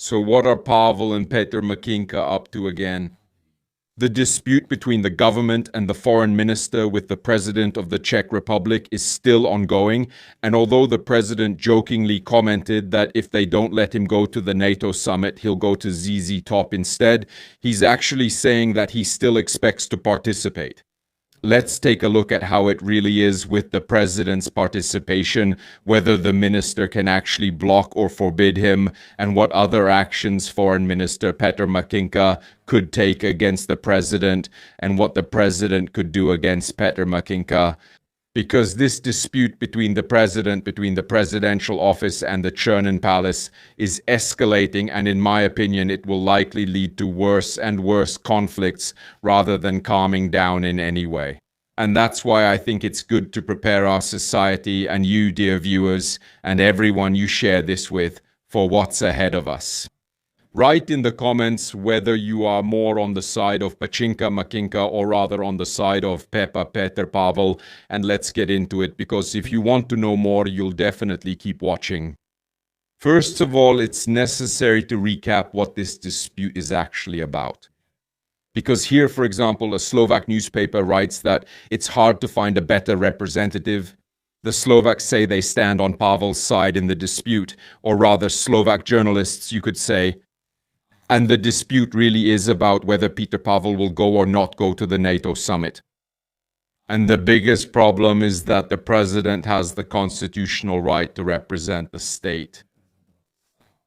So what are Pavel and Petr Macinka up to again? The dispute between the government and the foreign minister with the president of the Czech Republic is still ongoing, and although the president jokingly commented that if they don't let him go to the NATO summit, he'll go to ZZ Top instead, he's actually saying that he still expects to participate. Let's take a look at how it really is with the president's participation, whether the minister can actually block or forbid him, and what other actions Foreign Minister Petr Macinka could take against the president, and what the president could do against Petr Macinka. Because this dispute between the presidential office and the Chernin Palace is escalating, and in my opinion, it will likely lead to worse and worse conflicts rather than calming down in any way. And that's why I think it's good to prepare our society and you, dear viewers, and everyone you share this with, for what's ahead of us. Write in the comments whether you are more on the side of Pacinka Macinka or rather on the side of Petr Pavel, and let's get into it, because if you want to know more, you'll definitely keep watching. First of all, it's necessary to recap what this dispute is actually about. Because here, for example, a Slovak newspaper writes that it's hard to find a better representative. The Slovaks say they stand on Pavel's side in the dispute, or rather Slovak journalists, you could say. And the dispute really is about whether Petr Pavel will go or not go to the NATO summit. And the biggest problem is that the president has the constitutional right to represent the state.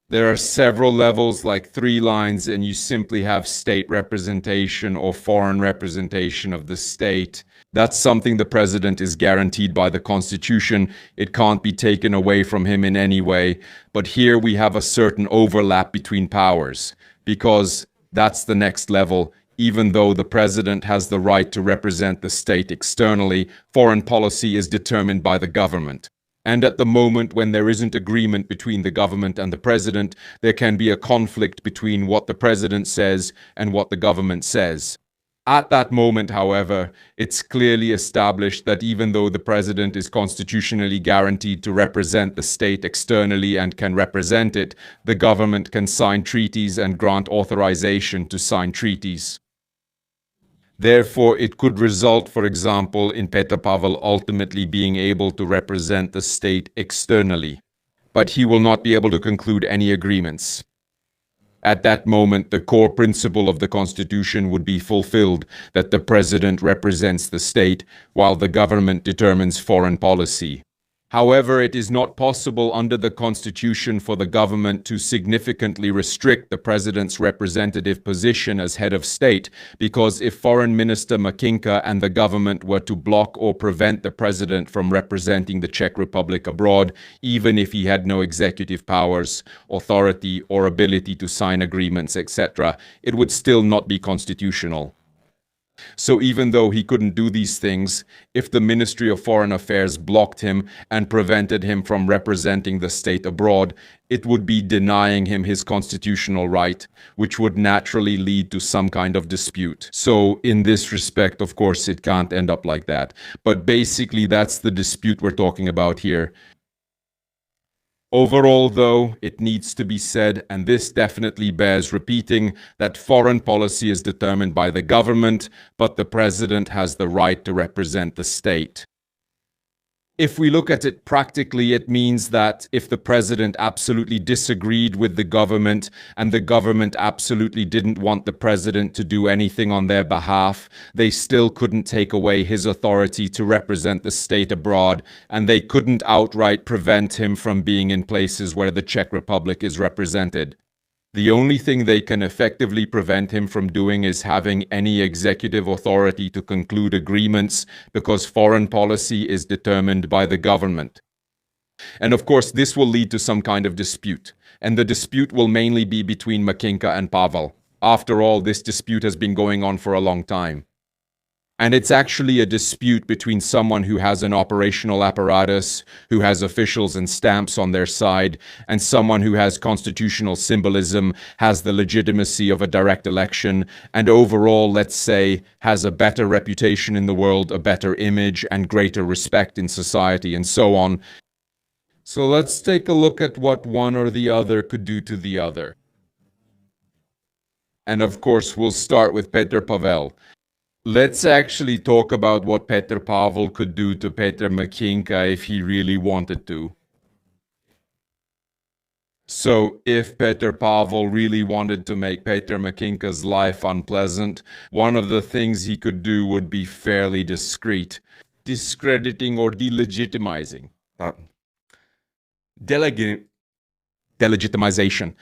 There are several levels, like 3 lines, and you simply have state representation or foreign representation of the state. That's something the president is guaranteed by the Constitution. It can't be taken away from him in any way. But here we have a certain overlap between powers, because that's the next level. Even though the president has the right to represent the state externally, foreign policy is determined by the government. And at the moment when there isn't agreement between the government and the president, there can be a conflict between what the president says and what the government says. At that moment, however, it's clearly established that even though the president is constitutionally guaranteed to represent the state externally and can represent it, the government can sign treaties and grant authorization to sign treaties. Therefore, it could result, for example, in Petr Pavel ultimately being able to represent the state externally, but he will not be able to conclude any agreements. At that moment, the core principle of the Constitution would be fulfilled, that the president represents the state, while the government determines foreign policy. However, it is not possible under the Constitution for the government to significantly restrict the president's representative position as head of state, because if Foreign Minister Macinka and the government were to block or prevent the president from representing the Czech Republic abroad, even if he had no executive powers, authority, or ability to sign agreements, etc., it would still not be constitutional. So even though he couldn't do these things, if the Ministry of Foreign Affairs blocked him and prevented him from representing the state abroad, it would be denying him his constitutional right, which would naturally lead to some kind of dispute. So in this respect, of course, it can't end up like that. But basically, that's the dispute we're talking about here. Overall, though, it needs to be said, and this definitely bears repeating, that foreign policy is determined by the government, but the president has the right to represent the state. If we look at it practically, it means that if the president absolutely disagreed with the government and the government absolutely didn't want the president to do anything on their behalf, they still couldn't take away his authority to represent the state abroad, and they couldn't outright prevent him from being in places where the Czech Republic is represented. The only thing they can effectively prevent him from doing is having any executive authority to conclude agreements, because foreign policy is determined by the government. And of course, this will lead to some kind of dispute, and the dispute will mainly be between Macinka and Pavel. After all, this dispute has been going on for a long time. And it's actually a dispute between someone who has an operational apparatus, who has officials and stamps on their side, and someone who has constitutional symbolism, has the legitimacy of a direct election, and overall, let's say, has a better reputation in the world, a better image, and greater respect in society, and so on. So let's take a look at what one or the other could do to the other. And of course, we'll start with Petr Pavel. Let's actually talk about what Petr Pavel could do to Petr Macinka if he really wanted to. So, if Petr Pavel really wanted to make Petr Macinka's life unpleasant, one of the things he could do would be fairly discreet, discrediting or delegitimizing. Delegitimization.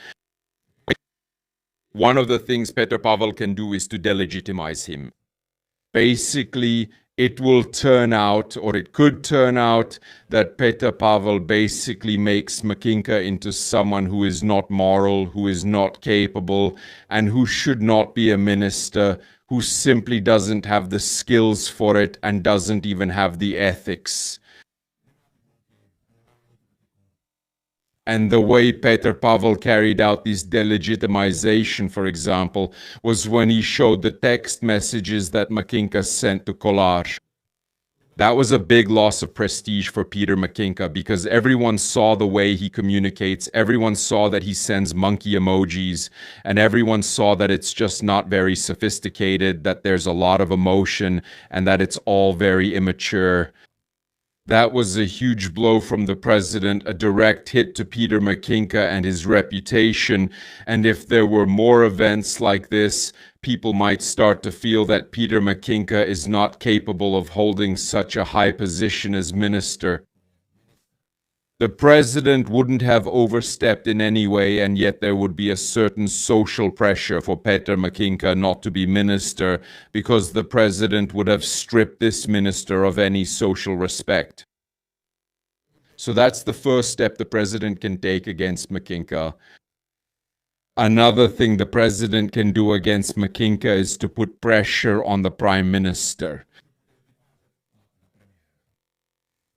One of the things Petr Pavel can do is to delegitimize him. Basically, it will turn out, or it could turn out, that Petr Pavel basically makes Macinka into someone who is not moral, who is not capable, and who should not be a minister, who simply doesn't have the skills for it and doesn't even have the ethics. And the way Petr Pavel carried out this delegitimization, for example, was when he showed the text messages that Macinka sent to Kolář. That was a big loss of prestige for Petr Macinka because everyone saw the way he communicates, everyone saw that he sends monkey emojis, and everyone saw that it's just not very sophisticated, that there's a lot of emotion, and that it's all very immature. That was a huge blow from the president, a direct hit to Petr Macinka and his reputation. And if there were more events like this, people might start to feel that Petr Macinka is not capable of holding such a high position as minister. The president wouldn't have overstepped in any way, and yet there would be a certain social pressure for Petr Macinka not to be minister, because the president would have stripped this minister of any social respect. So that's the first step the president can take against Macinka. Another thing the president can do against Macinka is to put pressure on the prime minister.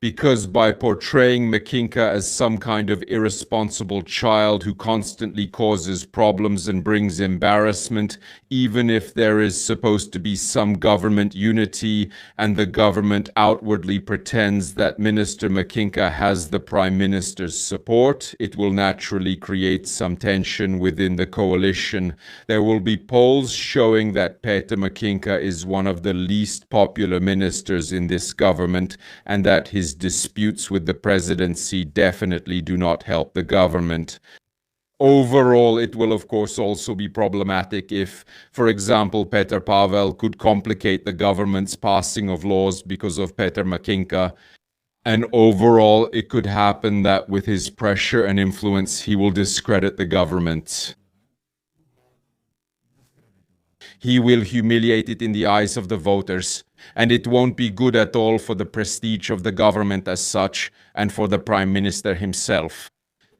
Because by portraying Macinka as some kind of irresponsible child who constantly causes problems and brings embarrassment, even if there is supposed to be some government unity and the government outwardly pretends that Minister Macinka has the Prime Minister's support, it will naturally create some tension within the coalition. There will be polls showing that Petr Macinka is one of the least popular ministers in this government and that his disputes with the presidency definitely do not help the government. Overall, it will of course also be problematic if, for example, Petr Pavel could complicate the government's passing of laws because of Petr Macinka. And overall, it could happen that with his pressure and influence, he will discredit the government. He will humiliate it in the eyes of the voters, and it won't be good at all for the prestige of the government as such, and for the Prime Minister himself.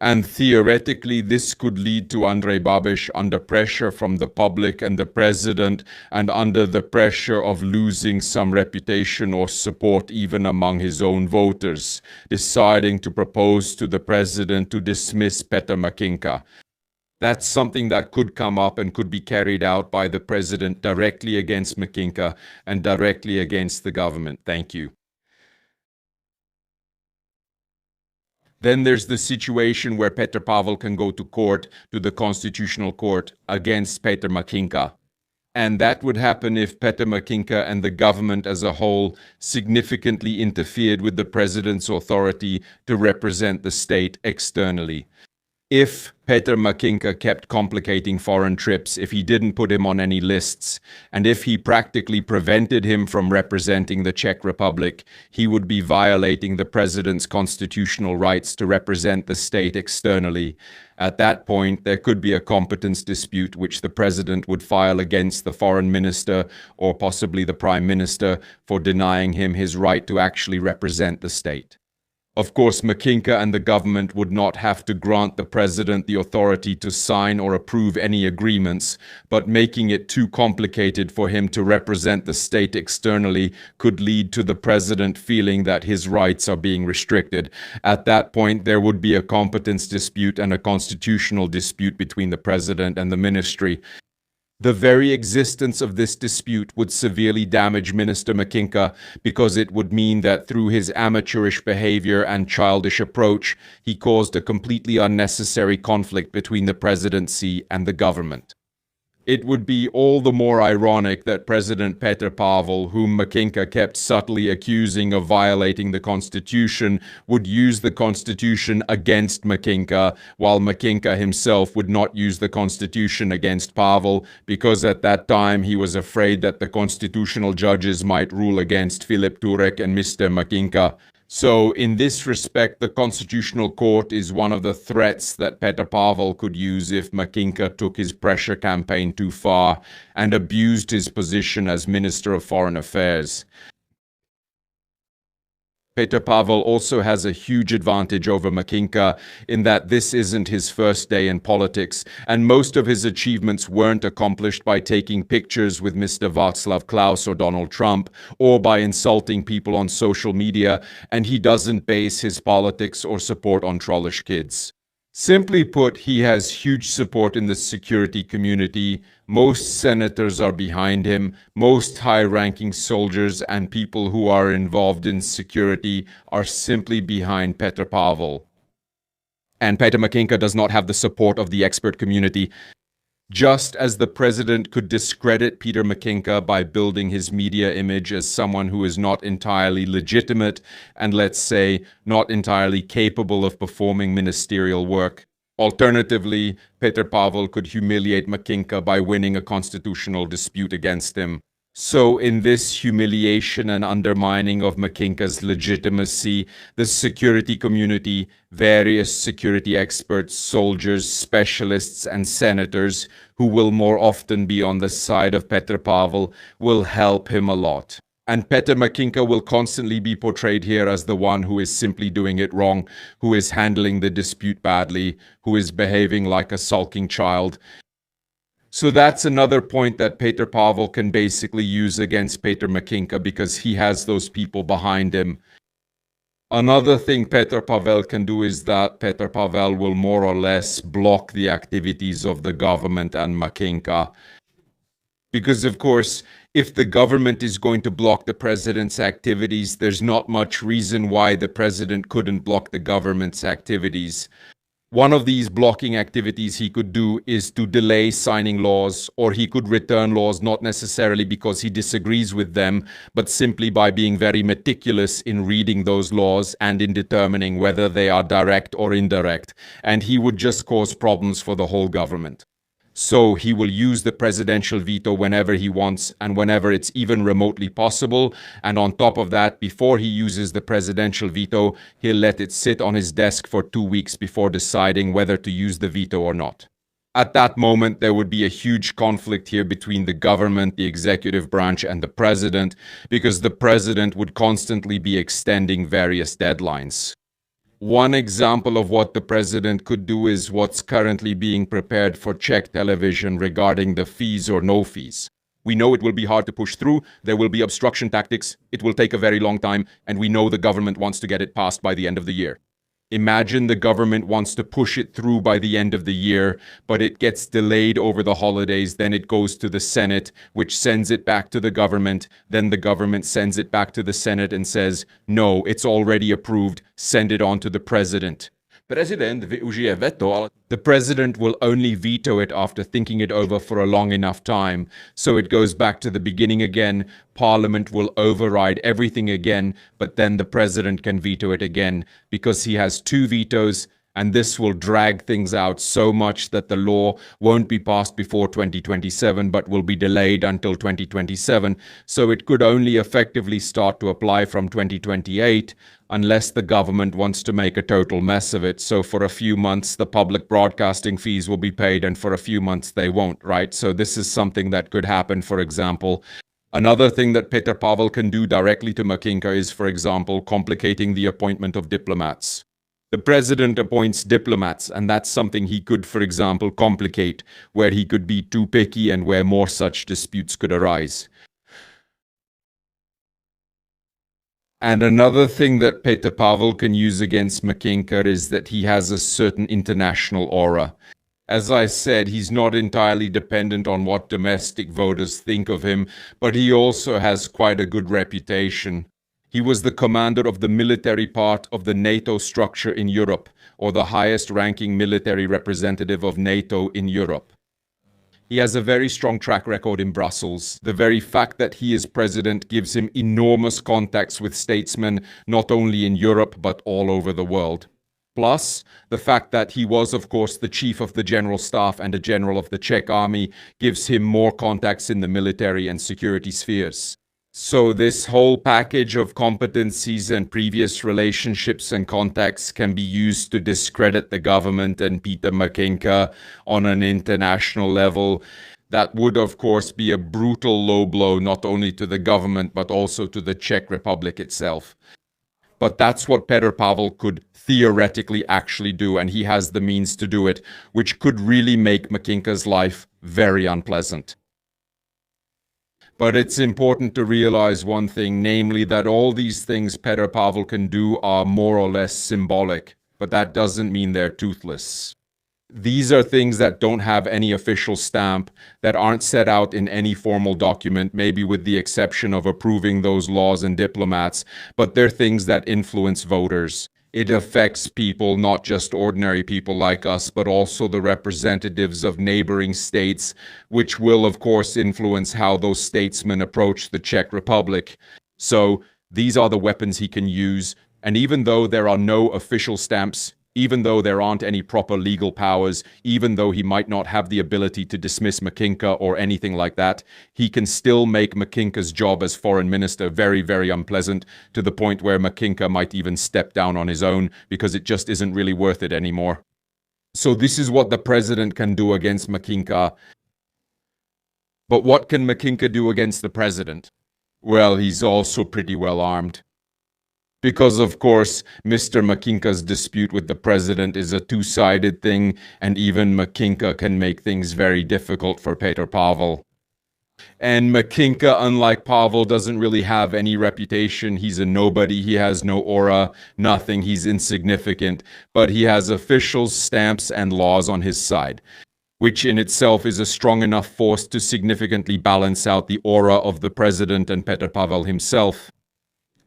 And theoretically, this could lead to Andrej Babiš under pressure from the public and the president, and under the pressure of losing some reputation or support even among his own voters, deciding to propose to the president to dismiss Petr Macinka. That's something that could come up and could be carried out by the president directly against Macinka and directly against the government. Thank you. Then there's the situation where Petr Pavel can go to court, to the Constitutional Court, against Petr Macinka. And that would happen if Petr Macinka and the government as a whole significantly interfered with the president's authority to represent the state externally. If Petr Macinka kept complicating foreign trips, if he didn't put him on any lists, and if he practically prevented him from representing the Czech Republic, he would be violating the president's constitutional rights to represent the state externally. At that point, there could be a competence dispute which the president would file against the foreign minister or possibly the prime minister for denying him his right to actually represent the state. Of course, Macinka and the government would not have to grant the president the authority to sign or approve any agreements, but making it too complicated for him to represent the state externally could lead to the president feeling that his rights are being restricted. At that point, there would be a competence dispute and a constitutional dispute between the president and the ministry. The very existence of this dispute would severely damage Minister Macinka because it would mean that through his amateurish behavior and childish approach, he caused a completely unnecessary conflict between the presidency and the government. It would be all the more ironic that President Petr Pavel, whom Macinka kept subtly accusing of violating the constitution, would use the constitution against Macinka, while Macinka himself would not use the constitution against Pavel, because at that time he was afraid that the constitutional judges might rule against Filip Turek and Mr. Macinka. So, in this respect, the Constitutional Court is one of the threats that Petr Pavel could use if Macinka took his pressure campaign too far and abused his position as Minister of Foreign Affairs. Petr Pavel also has a huge advantage over Macinka in that this isn't his first day in politics, and most of his achievements weren't accomplished by taking pictures with Mr. Václav Klaus or Donald Trump, or by insulting people on social media, and he doesn't base his politics or support on trollish kids. Simply put, he has huge support in the security community. Most senators are behind him. Most high-ranking soldiers and people who are involved in security are simply behind Petr Pavel. And Petr Macinka does not have the support of the expert community. Just as the president could discredit Petr Macinka by building his media image as someone who is not entirely legitimate and, let's say, not entirely capable of performing ministerial work. Alternatively, Petr Pavel could humiliate Macinka by winning a constitutional dispute against him. So, in this humiliation and undermining of Macinka's legitimacy, the security community, various security experts, soldiers, specialists, and senators, who will more often be on the side of Petr Pavel, will help him a lot. And Petr Macinka will constantly be portrayed here as the one who is simply doing it wrong, who is handling the dispute badly, who is behaving like a sulking child. So that's another point that Petr Pavel can basically use against Petr Macinka because he has those people behind him. Another thing Petr Pavel can do is that Petr Pavel will more or less block the activities of the government and Macinka. Because, of course, if the government is going to block the president's activities, there's not much reason why the president couldn't block the government's activities. One of these blocking activities he could do is to delay signing laws, or he could return laws not necessarily because he disagrees with them, but simply by being very meticulous in reading those laws and in determining whether they are direct or indirect, and he would just cause problems for the whole government. So he will use the presidential veto whenever he wants and whenever it's even remotely possible. And on top of that, before he uses the presidential veto, he'll let it sit on his desk for 2 weeks before deciding whether to use the veto or not. At that moment, there would be a huge conflict here between the government, the executive branch, and the president, because the president would constantly be extending various deadlines. One example of what the president could do is what's currently being prepared for Czech television regarding the fees or no fees. We know it will be hard to push through, there will be obstruction tactics, it will take a very long time, and we know the government wants to get it passed by the end of the year. Imagine the government wants to push it through by the end of the year, but it gets delayed over the holidays, then it goes to the Senate, which sends it back to the government, then the government sends it back to the Senate and says, no, it's already approved, send it on to the president. Prezident využije veto, ale The president will only veto it after thinking it over for a long enough time. So it goes back to the beginning again. Parliament will override everything again, but then the president can veto it again because he has 2 vetoes, and this will drag things out so much that the law won't be passed before 2027, but will be delayed until 2027. So it could only effectively start to apply from 2028 unless the government wants to make a total mess of it. So for a few months, the public broadcasting fees will be paid, and for a few months they won't, right? So this is something that could happen, for example. Another thing that Petr Pavel can do directly to Macinka is, for example, complicating the appointment of diplomats. The president appoints diplomats, and that's something he could, for example, complicate, where he could be too picky and where more such disputes could arise. And another thing that Petr Pavel can use against Macinka is that he has a certain international aura. As I said, he's not entirely dependent on what domestic voters think of him, but he also has quite a good reputation. He was the commander of the military part of the NATO structure in Europe, or the highest-ranking military representative of NATO in Europe. He has a very strong track record in Brussels. The very fact that he is president gives him enormous contacts with statesmen, not only in Europe, but all over the world. Plus, the fact that he was, of course, the chief of the general staff and a general of the Czech army gives him more contacts in the military and security spheres. So this whole package of competencies and previous relationships and contacts can be used to discredit the government and Petr Macinka on an international level. That would, of course, be a brutal low blow not only to the government but also to the Czech Republic itself. But that's what Petr Pavel could theoretically actually do, and he has the means to do it, which could really make Macinka's life very unpleasant. But it's important to realize one thing, namely that all these things Petr Pavel can do are more or less symbolic, but that doesn't mean they're toothless. These are things that don't have any official stamp, that aren't set out in any formal document, maybe with the exception of approving those laws and diplomats, but they're things that influence voters. It affects people, not just ordinary people like us, but also the representatives of neighboring states, which will, of course, influence how those statesmen approach the Czech Republic. So these are the weapons he can use, and even though there are no official stamps, even though there aren't any proper legal powers, even though he might not have the ability to dismiss Macinka or anything like that, he can still make Macinka's job as foreign minister very, very unpleasant, to the point where Macinka might even step down on his own because it just isn't really worth it anymore. So this is what the president can do against Macinka. But what can Macinka do against the president? Well, he's also pretty well armed. Because, of course, Mr. Macinka's dispute with the president is a two-sided thing, and even Macinka can make things very difficult for Petr Pavel. And Macinka, unlike Pavel, doesn't really have any reputation. He's a nobody. He has no aura, nothing. He's insignificant. But he has officials, stamps, and laws on his side, which in itself is a strong enough force to significantly balance out the aura of the president and Petr Pavel himself.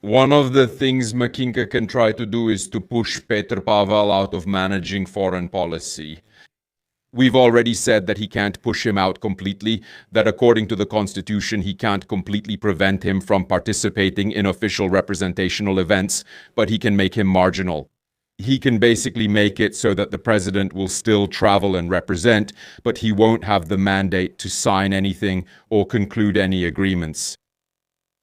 One of the things Macinka can try to do is to push Petr Pavel out of managing foreign policy. We've already said that he can't push him out completely, that according to the constitution he can't completely prevent him from participating in official representational events, but he can make him marginal. He can basically make it so that the president will still travel and represent, but he won't have the mandate to sign anything or conclude any agreements.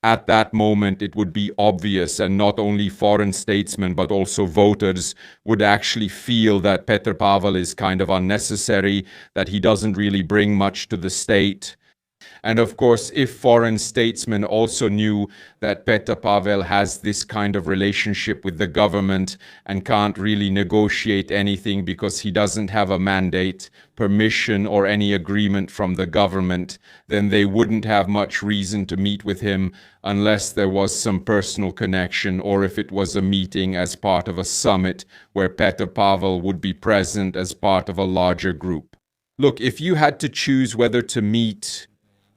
At that moment, it would be obvious, and not only foreign statesmen, but also voters would actually feel that Petr Pavel is kind of unnecessary, that he doesn't really bring much to the state. And of course, if foreign statesmen also knew that Petr Pavel has this kind of relationship with the government and can't really negotiate anything because he doesn't have a mandate, permission, or any agreement from the government, then they wouldn't have much reason to meet with him unless there was some personal connection, or if it was a meeting as part of a summit where Petr Pavel would be present as part of a larger group. Look, if you had to choose whether to meet,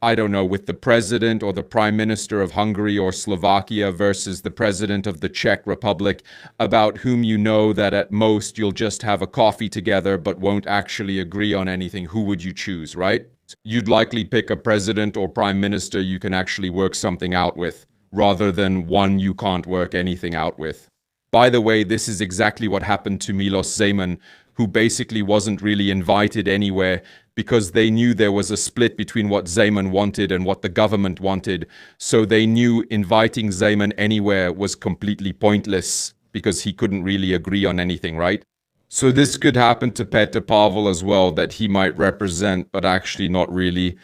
I don't know, with the president or the prime minister of Hungary or Slovakia versus the president of the Czech Republic, about whom you know that at most you'll just have a coffee together but won't actually agree on anything, who would you choose, right? You'd likely pick a president or prime minister you can actually work something out with, rather than one you can't work anything out with. By the way, this is exactly what happened to Miloš Zeman, who basically wasn't really invited anywhere because they knew there was a split between what Zeman wanted and what the government wanted. So they knew inviting Zeman anywhere was completely pointless because he couldn't really agree on anything, right? So this could happen to Petr Pavel as well, that he might represent, but actually not really.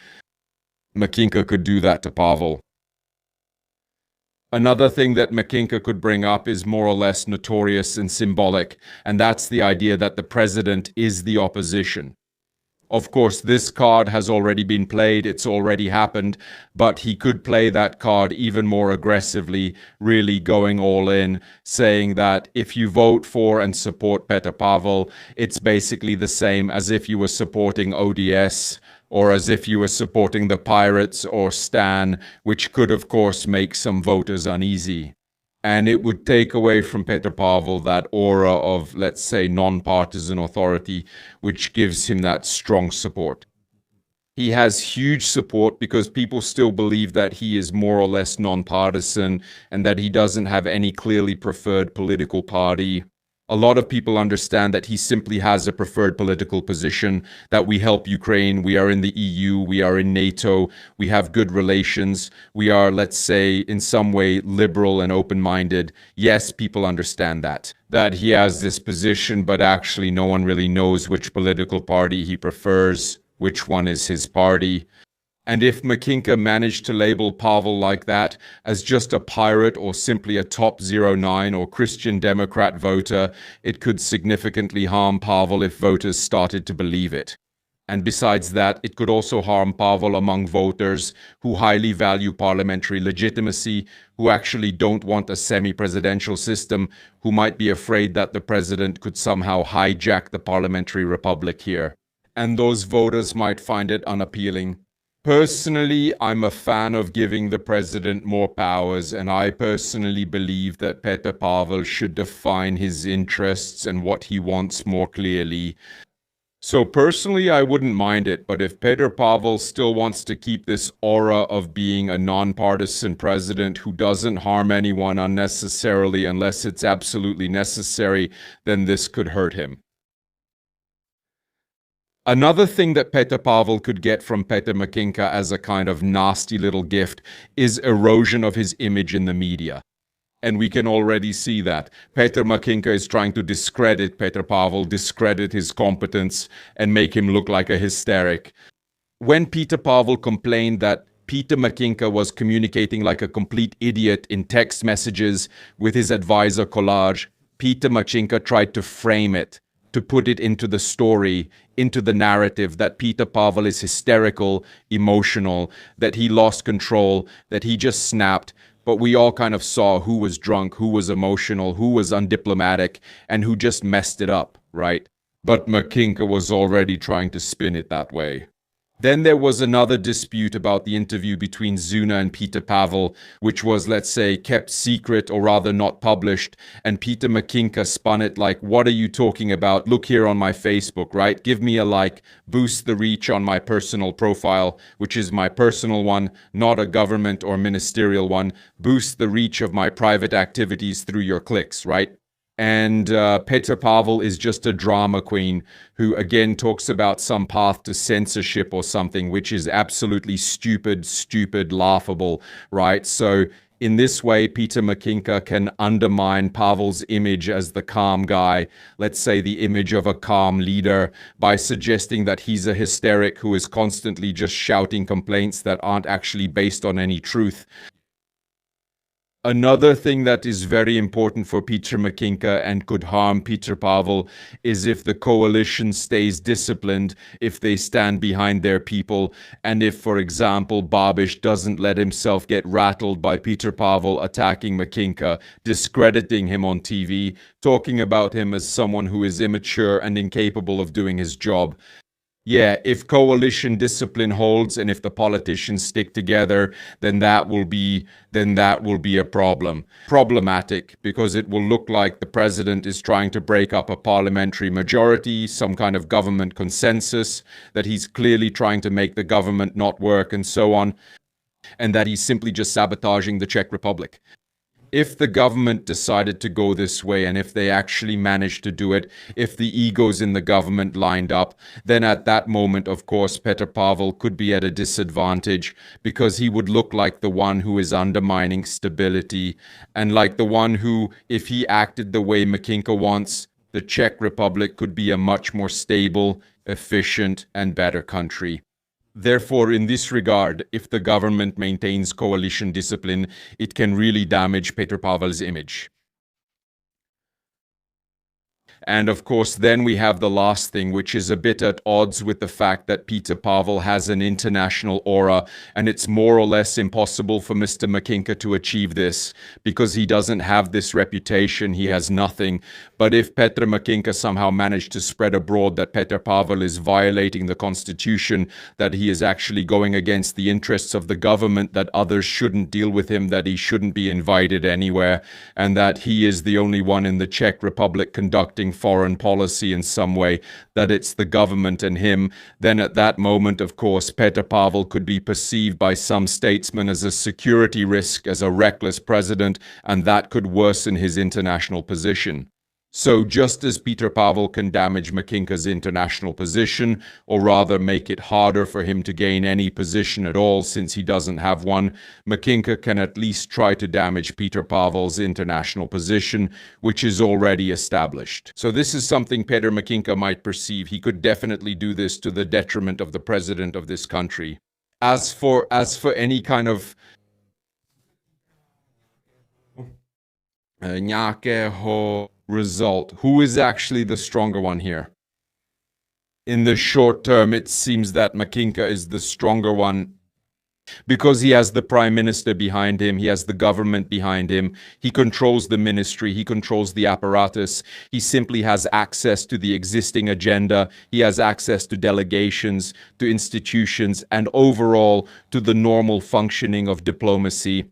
Macinka could do that to Pavel. Another thing that Macinka could bring up is more or less notorious and symbolic, and that's the idea that the president is the opposition. Of course, this card has already been played, it's already happened, but he could play that card even more aggressively, really going all in, saying that if you vote for and support Petr Pavel, it's basically the same as if you were supporting ODS, or as if you were supporting the Pirates or Stan, which could, of course, make some voters uneasy. And it would take away from Petr Pavel that aura of, let's say, non-partisan authority, which gives him that strong support. He has huge support because people still believe that he is more or less nonpartisan and that he doesn't have any clearly preferred political party. A lot of people understand that he simply has a preferred political position, that we help Ukraine, we are in the EU, we are in NATO, we have good relations, we are, let's say, in some way liberal and open-minded. Yes, people understand that he has this position, but actually no one really knows which political party he prefers, which one is his party. And if Macinka managed to label Pavel like that, as just a pirate or simply a top 09 or Christian Democrat voter, it could significantly harm Pavel if voters started to believe it. And besides that, it could also harm Pavel among voters who highly value parliamentary legitimacy, who actually don't want a semi-presidential system, who might be afraid that the president could somehow hijack the parliamentary republic here. And those voters might find it unappealing. Personally, I'm a fan of giving the president more powers, and I personally believe that Petr Pavel should define his interests and what he wants more clearly. So personally, I wouldn't mind it, but if Petr Pavel still wants to keep this aura of being a nonpartisan president who doesn't harm anyone unnecessarily unless it's absolutely necessary, then this could hurt him. Another thing that Petr Pavel could get from Petr Macinka as a kind of nasty little gift is erosion of his image in the media. And we can already see that. Petr Macinka is trying to discredit Petr Pavel, discredit his competence, and make him look like a hysteric. When Petr Pavel complained that Petr Macinka was communicating like a complete idiot in text messages with his advisor Collage, Petr Macinka tried to frame it, to put it into the story, into the narrative that Petr Pavel is hysterical, emotional, that he lost control, that he just snapped. But we all kind of saw who was drunk, who was emotional, who was undiplomatic, and who just messed it up, right? But Macinka was already trying to spin it that way. Then there was another dispute about the interview between Zuna and Petr Pavel, which was, let's say, kept secret or rather not published. And Petr Macinka spun it like, what are you talking about? Look here on my Facebook, right? Give me a like, boost the reach on my personal profile, which is my personal one, not a government or ministerial one. Boost the reach of my private activities through your clicks, right? And Petr Pavel is just a drama queen who again talks about some path to censorship or something, which is absolutely stupid, laughable, right? So in this way, Petr Macinka can undermine Pavel's image as the calm guy, let's say the image of a calm leader, by suggesting that he's a hysteric who is constantly just shouting complaints that aren't actually based on any truth. Another thing that is very important for Petr Macinka and could harm Petr Pavel is if the coalition stays disciplined, if they stand behind their people, and if, for example, Babiš doesn't let himself get rattled by Petr Pavel attacking Macinka, discrediting him on TV, talking about him as someone who is immature and incapable of doing his job. Yeah, if coalition discipline holds and if the politicians stick together, then that will be a problem. Problematic, because it will look like the president is trying to break up a parliamentary majority, some kind of government consensus, that he's clearly trying to make the government not work and so on, and that he's simply just sabotaging the Czech Republic. If the government decided to go this way, and if they actually managed to do it, if the egos in the government lined up, then at that moment, of course, Petr Pavel could be at a disadvantage because he would look like the one who is undermining stability and like the one who, if he acted the way Macinka wants, the Czech Republic could be a much more stable, efficient, and better country. Therefore, in this regard, if the government maintains coalition discipline, it can really damage Petr Pavel's image. And of course, then we have the last thing, which is a bit at odds with the fact that Petr Pavel has an international aura, and it's more or less impossible for Mr. Macinka to achieve this, because he doesn't have this reputation, he has nothing. But if Petr Macinka somehow managed to spread abroad that Petr Pavel is violating the constitution, that he is actually going against the interests of the government, that others shouldn't deal with him, that he shouldn't be invited anywhere, and that he is the only one in the Czech Republic conducting foreign policy in some way, that it's the government and him, then at that moment, of course, Petr Pavel could be perceived by some statesmen as a security risk, as a reckless president, and that could worsen his international position. So just as Petr Pavel can damage Macinka's international position, or rather make it harder for him to gain any position at all since he doesn't have one, Macinka can at least try to damage Petr Pavel's international position, which is already established. So this is something Petr Macinka might perceive. He could definitely do this to the detriment of the president of this country. As for any kind of nějakého result, who is actually the stronger one here? In the short term, it seems that Macinka is the stronger one because he has the prime minister behind him, he has the government behind him, he controls the ministry, he controls the apparatus, he simply has access to the existing agenda, he has access to delegations, to institutions, and overall to the normal functioning of diplomacy.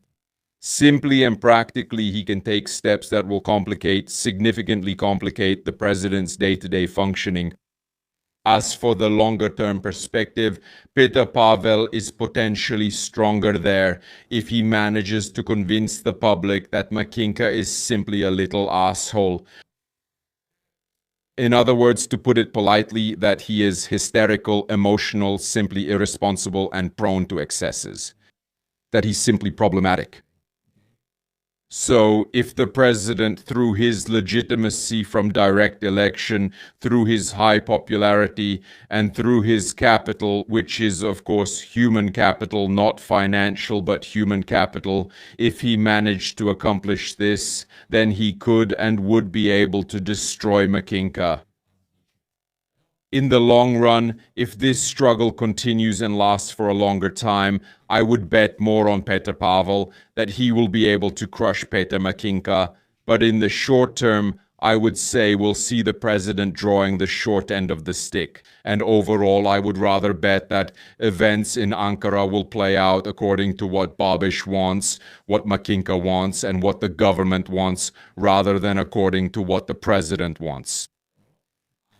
Simply and practically, he can take steps that will significantly complicate the president's day-to-day functioning. As for the longer-term perspective, Petr Pavel is potentially stronger there if he manages to convince the public that Macinka is simply a little asshole. In other words, to put it politely, that he is hysterical, emotional, simply irresponsible, and prone to excesses. That he's simply problematic. So if the president, through his legitimacy from direct election, through his high popularity, and through his capital, which is of course human capital, not financial but human capital, if he managed to accomplish this, then he could and would be able to destroy Macinka. In the long run, if this struggle continues and lasts for a longer time, I would bet more on Petr Pavel, that he will be able to crush Petr Macinka. But in the short term, I would say we'll see the president drawing the short end of the stick. And overall, I would rather bet that events in Ankara will play out according to what Babiš wants, what Macinka wants, and what the government wants, rather than according to what the president wants.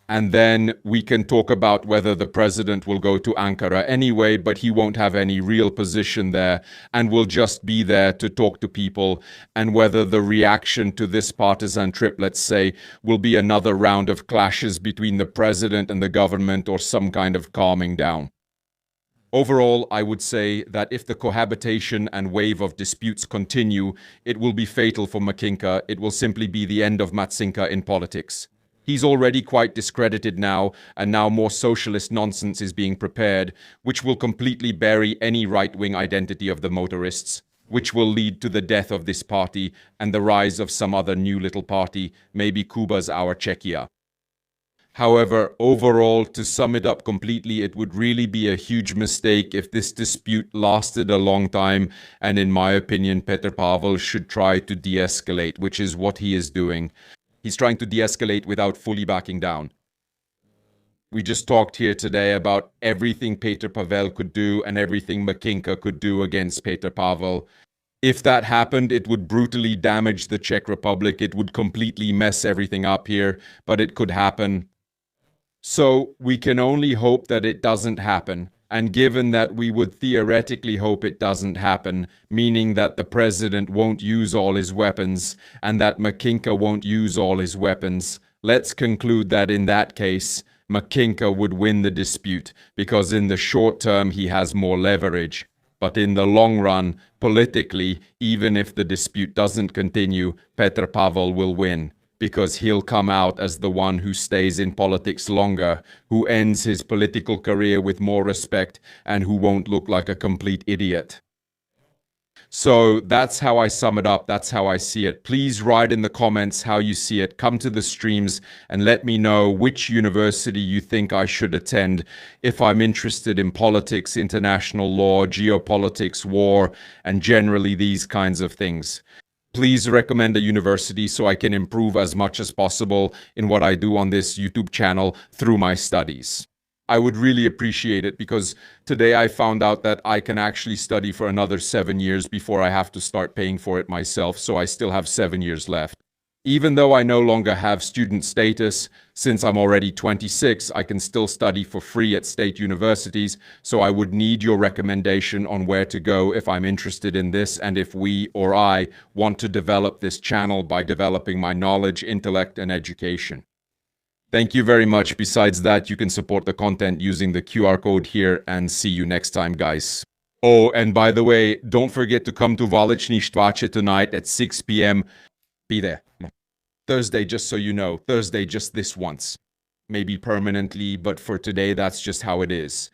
And then we can talk about whether the president will go to Ankara anyway, but he won't have any real position there and will just be there to talk to people, and whether the reaction to this partisan trip, let's say, will be another round of clashes between the president and the government or some kind of calming down. Overall, I would say that if the cohabitation and wave of disputes continue, it will be fatal for Macinka. It will simply be the end of Macinka in politics. He's already quite discredited now, and now more socialist nonsense is being prepared, which will completely bury any right-wing identity of the motorists, which will lead to the death of this party and the rise of some other new little party, maybe Cuba's Our Czechia. However, overall, to sum it up completely, it would really be a huge mistake if this dispute lasted a long time, and in my opinion, Petr Pavel should try to de-escalate, which is what he is doing. He's trying to de-escalate without fully backing down. We just talked here today about everything Petr Pavel could do and everything Macinka could do against Petr Pavel. If that happened, it would brutally damage the Czech Republic. It would completely mess everything up here, but it could happen. So we can only hope that it doesn't happen. And given that we would theoretically hope it doesn't happen, meaning that the president won't use all his weapons and that Macinka won't use all his weapons, let's conclude that in that case, Macinka would win the dispute, because in the short term he has more leverage. But in the long run, politically, even if the dispute doesn't continue, Petr Pavel will win, because he'll come out as the one who stays in politics longer, who ends his political career with more respect, and who won't look like a complete idiot. So that's how I sum it up. That's how I see it. Please write in the comments how you see it. Come to the streams and let me know which university you think I should attend if I'm interested in politics, international law, geopolitics, war, and generally these kinds of things. Please recommend a university so I can improve as much as possible in what I do on this YouTube channel through my studies. I would really appreciate it, because today I found out that I can actually study for another 7 years before I have to start paying for it myself, so I still have 7 years left. Even though I no longer have student status, since I'm already 26, I can still study for free at state universities, so I would need your recommendation on where to go if I'm interested in this and if we or I want to develop this channel by developing my knowledge, intellect, and education. Thank you very much. Besides that, you can support the content using the QR code here, and see you next time, guys. Oh, and by the way, don't forget to come to Váleční štváče tonight at 6 p.m. Be there. Thursday, just so you know. Thursday, just this once. Maybe permanently, but for today, that's just how it is.